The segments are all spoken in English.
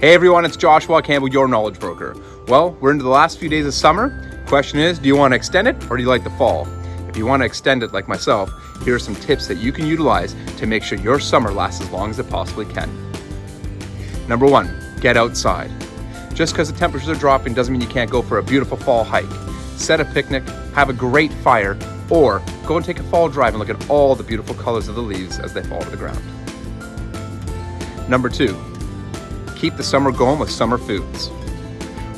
Hey everyone, it's Joshua Campbell, your knowledge broker. Well, we're into the last few days of summer. Question is, do you want to extend it or do you like the fall? If you want to extend it like myself, here are some tips that you can utilize to make sure your summer lasts as long as it possibly can. Number 1, get outside. Just because the temperatures are dropping doesn't mean you can't go for a beautiful fall hike. Set a picnic, have a great fire, or go and take a fall drive and look at all the beautiful colors of the leaves as they fall to the ground. Number 2, keep the summer going with summer foods.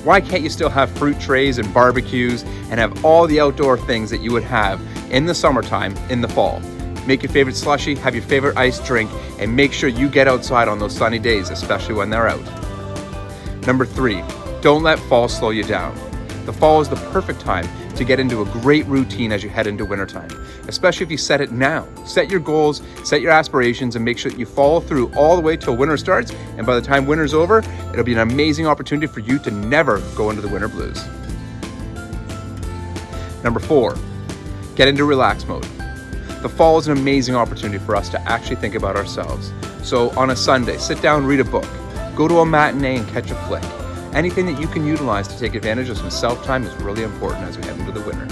Why can't you still have fruit trays and barbecues and have all the outdoor things that you would have in the summertime in the fall? Make your favorite slushie, have your favorite iced drink, and make sure you get outside on those sunny days, especially when they're out. Number 3, don't let fall slow you down. The fall is the perfect time to get into a great routine as you head into wintertime, especially if you set it now. Set your goals, set your aspirations, and make sure that you follow through all the way till winter starts. And by the time winter's over, it'll be an amazing opportunity for you to never go into the winter blues. Number 4, get into relax mode. The fall is an amazing opportunity for us to actually think about ourselves. So on a Sunday, sit down, read a book, go to a matinee and catch a flick. Anything that you can utilize to take advantage of some self-time is really important as we head into the winter.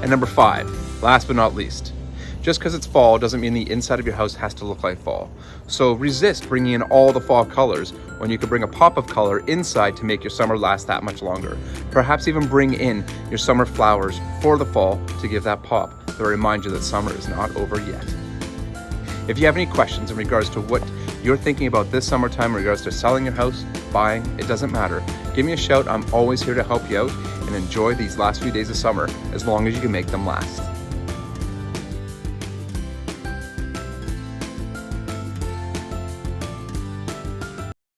And number 5, last but not least, just because it's fall doesn't mean the inside of your house has to look like fall. So resist bringing in all the fall colors when you could bring a pop of color inside to make your summer last that much longer. Perhaps even bring in your summer flowers for the fall to give that pop to remind you that summer is not over yet. If you have any questions in regards to what you're thinking about this summertime in regards to selling your house, buying, it doesn't matter. Give me a shout. I'm always here to help you out, and enjoy these last few days of summer as long as you can make them last.